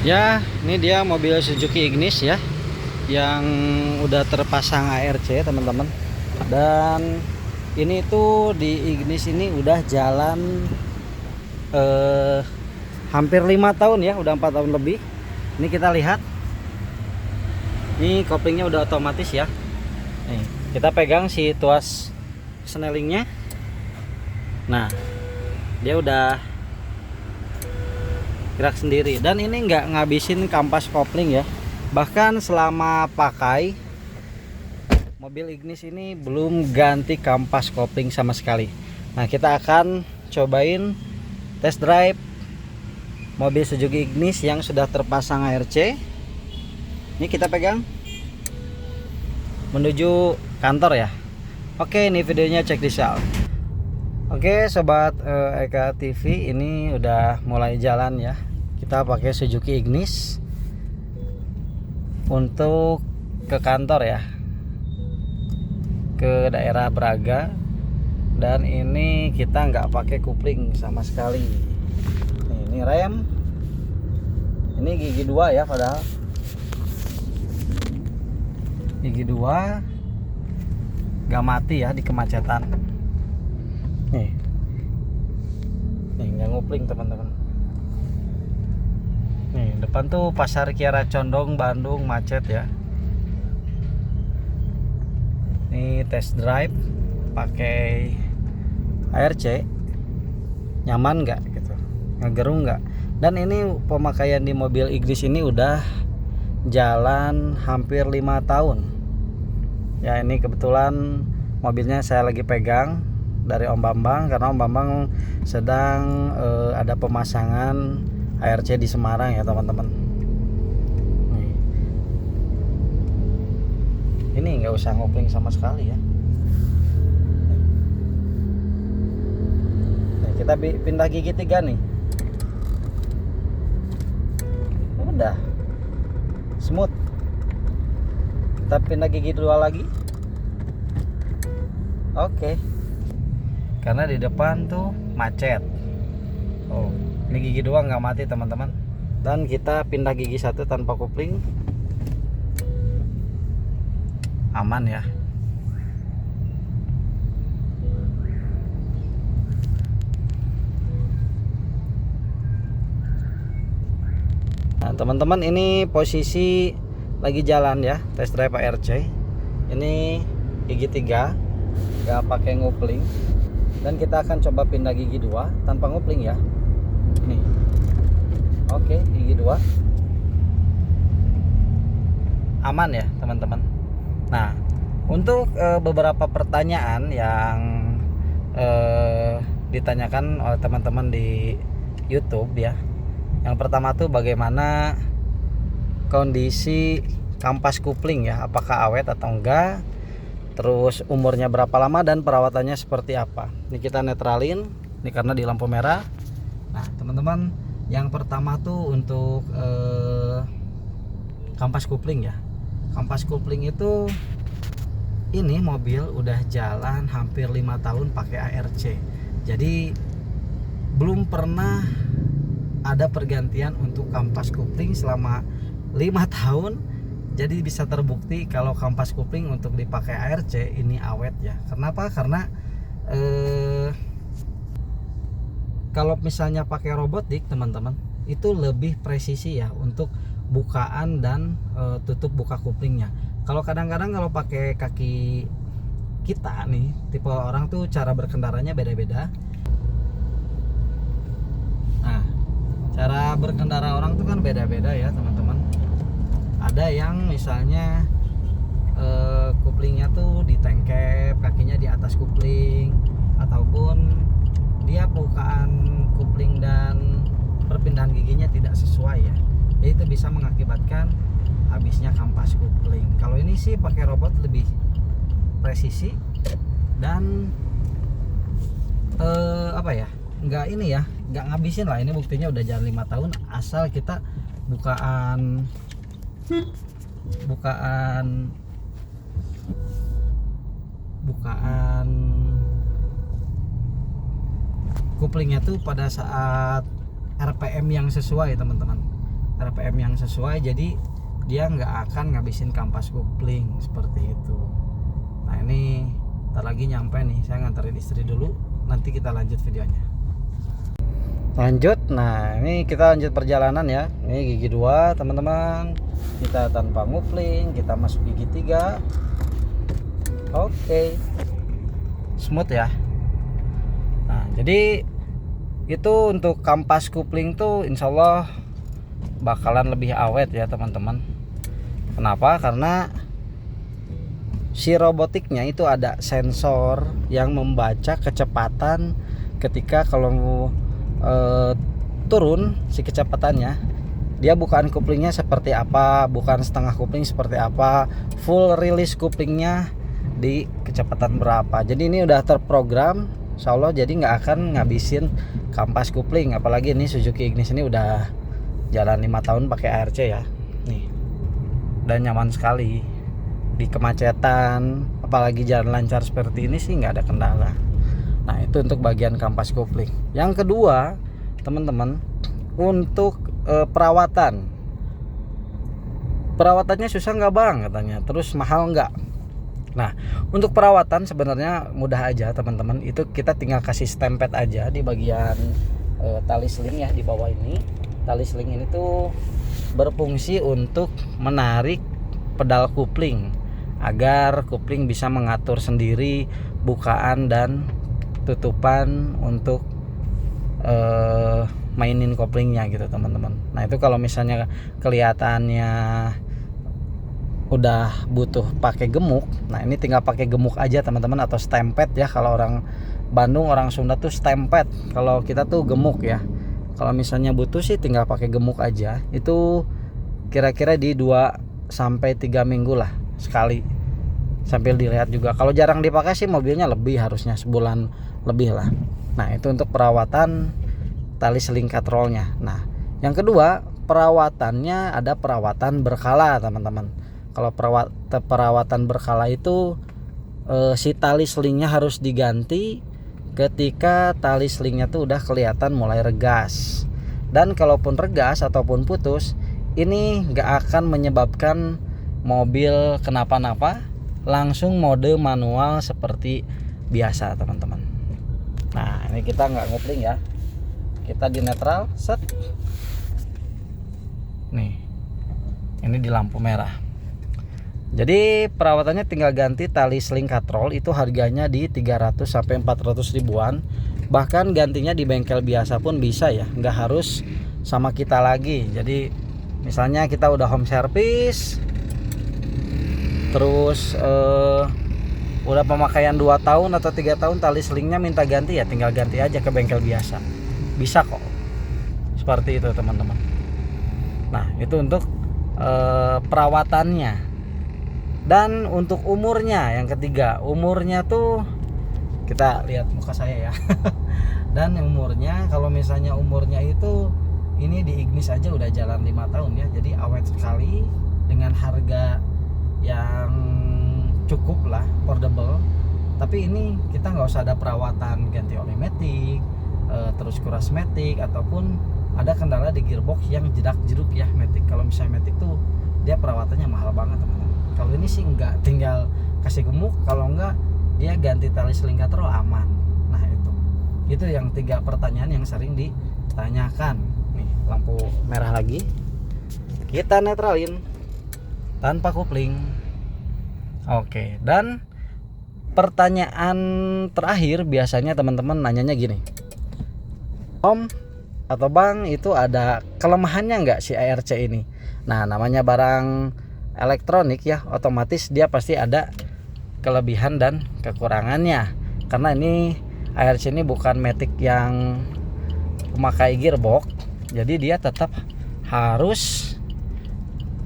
Ya, ini dia mobil Suzuki Ignis ya, yang udah terpasang ARC teman-teman. Dan ini tuh di Ignis ini udah jalan hampir 5 tahun ya, udah 4 tahun lebih. Ini kita lihat, ini koplingnya udah otomatis ya. Nih, kita pegang si tuas snellingnya. Nah, dia udah gerak sendiri dan ini nggak ngabisin kampas kopling ya. Bahkan selama pakai mobil Ignis ini belum ganti kampas kopling sama sekali. Nah, kita akan cobain test drive mobil Suzuki Ignis yang sudah terpasang ARC. Ini kita pegang menuju kantor ya. Oke, ini videonya, check this out. Oke sobat Eka TV, ini udah mulai jalan ya. Kita pakai Suzuki Ignis untuk ke kantor ya, ke daerah Braga. Dan ini kita nggak pakai kupling sama sekali. Ini rem, ini gigi 2 ya, padahal gigi 2 nggak mati ya di kemacetan. Nih nggak ngupling teman-teman. Nih depan tuh Pasar Kiara Condong, Bandung, macet ya. Ini test drive pakai ARC, nyaman nggak gitu, ngegerung nggak. Dan ini pemakaian di mobil Ignis ini udah jalan hampir 5 tahun ya. Ini kebetulan mobilnya saya lagi pegang dari Om Bambang, karena Om Bambang sedang ada pemasangan ARC di Semarang ya teman-teman. Ini nggak usah ngopling sama sekali ya. Nah, kita pindah gigi 3 nih, udah smooth. Kita pindah gigi 2 lagi. Oke. Karena di depan tuh macet. Oh, ini gigi 2 nggak mati teman-teman. Dan kita pindah gigi 1 tanpa kopling, aman ya. Nah teman-teman, ini posisi lagi jalan ya, test drive ARC. Ini gigi 3 nggak pakai ngupling. Dan kita akan coba pindah gigi 2 tanpa ngupling ya. Nih. Oke, gigi 2 aman ya teman-teman. Nah, untuk beberapa pertanyaan yang ditanyakan oleh teman-teman di YouTube ya. Yang pertama tuh bagaimana kondisi kampas kupling ya, apakah awet atau enggak, terus umurnya berapa lama dan perawatannya seperti apa. Ini kita netralin, ini karena di lampu merah. Nah teman-teman, yang pertama tuh untuk kampas kupling ya. Kampas kupling itu, ini mobil udah jalan hampir 5 tahun pakai ARC. Jadi belum pernah ada pergantian untuk kampas kupling selama 5 tahun. Jadi bisa terbukti kalau kampas kupling untuk dipakai ARC ini awet ya. Kenapa? Karena kalau misalnya pakai robotik teman-teman, itu lebih presisi ya untuk bukaan dan tutup buka kuplingnya. Kalau kadang-kadang kalau pakai kaki kita nih, tipe orang tuh cara berkendaranya beda-beda. Nah, cara berkendara orang tuh kan beda-beda ya teman-teman. Ada yang misalnya kuplingnya tuh ditengkep, kakinya di atas kupling, ataupun dia bukaan kupling dan perpindahan giginya tidak sesuai ya. Jadi itu bisa mengakibatkan habisnya kampas kupling. Kalau ini sih pakai robot lebih presisi dan apa ya, nggak ini ya, nggak ngabisin lah. Ini buktinya udah jalan 5 tahun asal kita bukaan kuplingnya tuh pada saat RPM yang sesuai teman-teman. RPM yang sesuai, jadi dia nggak akan ngabisin kampas kopling seperti itu. Nah ini ntar lagi nyampe nih, saya nganterin istri dulu, nanti kita lanjut videonya. Lanjut, nah ini kita lanjut perjalanan ya. Ini gigi 2 teman-teman, kita tanpa ngupling, kita masuk gigi 3. Oke, smooth ya. Nah jadi itu untuk kampas kopling tuh insya Allah bakalan lebih awet ya teman-teman. Kenapa? Karena si robotiknya itu ada sensor yang membaca kecepatan ketika kalau turun si kecepatannya, dia bukaan kuplingnya seperti apa, bukan setengah kupling seperti apa, full release kuplingnya di kecepatan berapa. Jadi ini udah terprogram insya Allah, jadi nggak akan ngabisin kampas kupling. Apalagi ini Suzuki Ignis ini udah jalan 5 tahun pakai ARC ya nih, dan nyaman sekali di kemacetan, apalagi jalan lancar seperti ini sih nggak ada kendala. Nah itu untuk bagian kampas kopling. Yang kedua teman-teman, untuk perawatannya susah nggak bang katanya, terus mahal nggak? Nah untuk perawatan sebenarnya mudah aja teman-teman, itu kita tinggal kasih stempet aja di bagian tali seling ya di bawah ini. Tali seling ini tuh berfungsi untuk menarik pedal kopling agar kopling bisa mengatur sendiri bukaan dan tutupan untuk mainin koplingnya gitu teman-teman. Nah itu kalau misalnya kelihatannya udah butuh pakai gemuk, nah ini tinggal pakai gemuk aja teman-teman, atau stempet ya. Kalau orang Bandung, orang Sunda tuh stempet, kalau kita tuh gemuk ya. Kalau misalnya butuh sih tinggal pakai gemuk aja. Itu kira-kira di 2-3 minggu lah sekali, sambil dilihat juga. Kalau jarang dipakai sih mobilnya lebih, harusnya sebulan lebih lah. Nah itu untuk perawatan tali seling katrolnya. Nah yang kedua, perawatannya ada perawatan berkala teman-teman. Kalau perawatan berkala itu si tali selingnya harus diganti ketika tali selingnya tuh udah kelihatan mulai regas. Dan kalaupun regas ataupun putus, ini nggak akan menyebabkan mobil kenapa-napa, langsung mode manual seperti biasa teman-teman. Nah ini kita nggak ngupling ya, kita di netral, set. Nih ini di lampu merah. Jadi perawatannya tinggal ganti tali seling katrol, itu harganya di 300 sampai 400 ribuan. Bahkan gantinya di bengkel biasa pun bisa ya, nggak harus sama kita lagi. Jadi misalnya kita udah home service, terus udah pemakaian 2 tahun atau 3 tahun, tali selingnya minta ganti ya tinggal ganti aja ke bengkel biasa, bisa kok seperti itu teman-teman. Nah itu untuk perawatannya. Dan untuk umurnya, yang ketiga, umurnya tuh kita lihat muka saya ya. Dan umurnya, kalau misalnya umurnya itu ini di Ignis aja udah jalan 5 tahun ya, jadi awet sekali dengan harga yang cukup lah, affordable. Tapi ini kita nggak usah ada perawatan ganti oli matic, terus kuras matic, ataupun ada kendala di gearbox yang jedak-jeduk ya matic. Kalau misalnya matic tuh dia perawatannya mahal banget teman-teman. Kalau ini sih nggak, tinggal kasih gemuk, kalau enggak dia ganti tali seling katrol aman. Nah itu yang 3 pertanyaan yang sering ditanyakan. Nih lampu merah lagi, kita netralin tanpa kopling. Oke, dan pertanyaan terakhir biasanya teman-teman nanyanya gini, Om atau Bang, itu ada kelemahannya nggak si ARC ini? Nah namanya barang elektronik ya, otomatis dia pasti ada kelebihan dan kekurangannya. Karena ini ARC ini bukan matic yang memakai gearbox, jadi dia tetap harus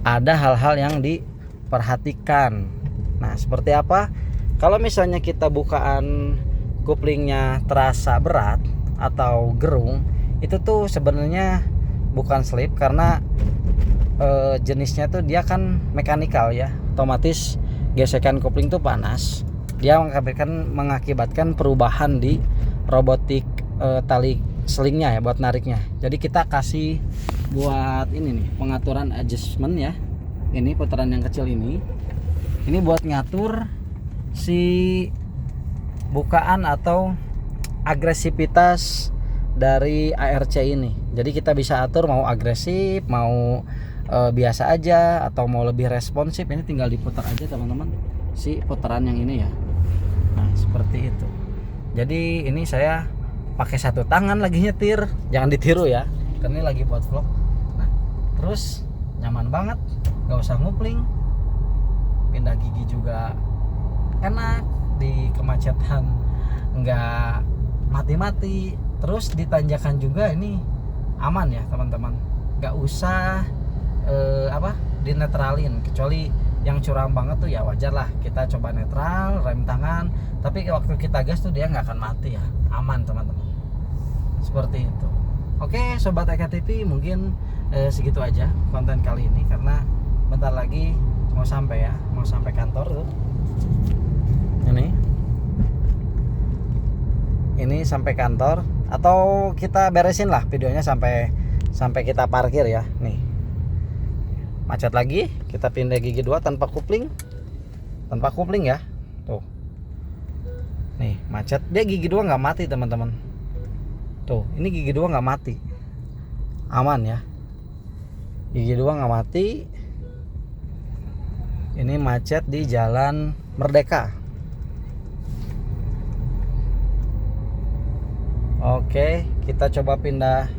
ada hal-hal yang diperhatikan. Nah seperti apa? Kalau misalnya kita bukaan kuplingnya terasa berat atau gerung, itu tuh sebenarnya bukan slip, karena jenisnya tuh dia kan mekanikal ya, otomatis gesekan kopling tuh panas, dia mengakibatkan perubahan di robotik tali selingnya ya buat nariknya. Jadi kita kasih buat ini nih, pengaturan adjustment ya. Ini putaran yang kecil ini buat ngatur si bukaan atau agresivitas dari ARC ini. Jadi kita bisa atur mau agresif, mau biasa aja, atau mau lebih responsif. Ini tinggal diputar aja teman-teman, si putaran yang ini ya. Nah seperti itu. Jadi ini saya pakai satu tangan lagi nyetir, jangan ditiru ya, karena ini lagi buat vlog. Nah terus nyaman banget, gak usah ngupling, pindah gigi juga enak, di kemacetan nggak mati-mati, terus di tanjakan juga ini aman ya teman-teman, nggak usah dinetralin, kecuali yang curam banget tuh ya wajar lah kita coba netral, rem tangan, tapi waktu kita gas tuh dia nggak akan mati ya, aman teman-teman, seperti itu. Oke sobat Eka TV, mungkin segitu aja konten kali ini, karena bentar lagi mau sampai ya, mau sampai kantor tuh. Ini sampai kantor, atau kita beresin lah videonya sampai kita parkir ya. Nih macet lagi, kita pindah gigi 2 tanpa kupling ya. Tuh nih macet, dia gigi 2 nggak mati teman-teman. Tuh ini gigi 2 nggak mati, aman ya, gigi 2 nggak mati. Ini macet di Jalan Merdeka. Oke, kita coba pindah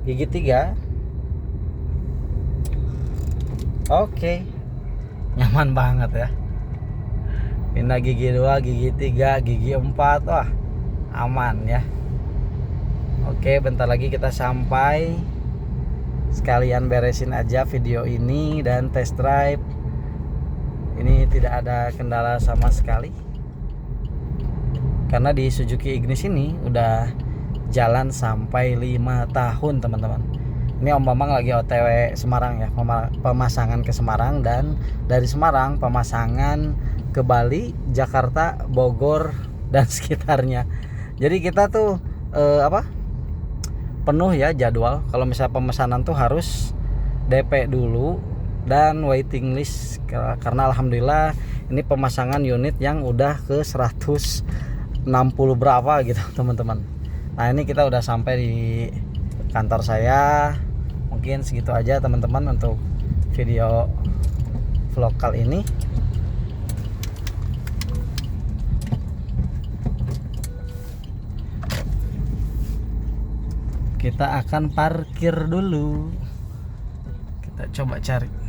gigi 3. Oke, nyaman banget ya. Pindah gigi 2, gigi 3, gigi 4. Wah, aman ya. Oke, bentar lagi kita sampai. Sekalian beresin aja video ini dan test drive. Ini tidak ada kendala sama sekali, karena di Suzuki Ignis ini udah jalan sampai 5 tahun teman-teman. Ini Om Bambang lagi OTW Semarang ya, pemasangan ke Semarang, dan dari Semarang pemasangan ke Bali, Jakarta, Bogor dan sekitarnya. Jadi kita tuh penuh ya jadwal. Kalau misalnya pemesanan tuh harus DP dulu dan waiting list, karena alhamdulillah ini pemasangan unit yang udah ke 160 berapa gitu teman-teman. Nah ini kita udah sampai di kantor saya. Mungkin segitu aja teman-teman untuk video vlog kali ini. Kita akan parkir dulu, kita coba cari.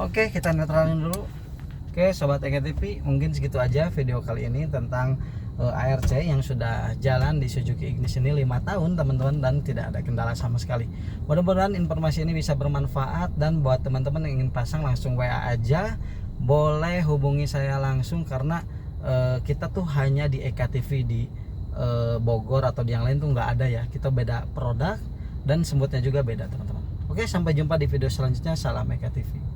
Oke, kita netralin dulu. Oke sobat Eka TV, mungkin segitu aja video kali ini tentang ARC yang sudah jalan di Suzuki Ignis ini 5 tahun teman-teman, dan tidak ada kendala sama sekali. Mudah-mudahan informasi ini bisa bermanfaat, dan buat teman-teman yang ingin pasang langsung WA aja, boleh hubungi saya langsung, karena kita tuh hanya di Eka TV di Bogor, atau di yang lain tuh nggak ada ya. Kita beda produk dan semutnya juga beda teman-teman. Oke, sampai jumpa di video selanjutnya. Salam Eka TV.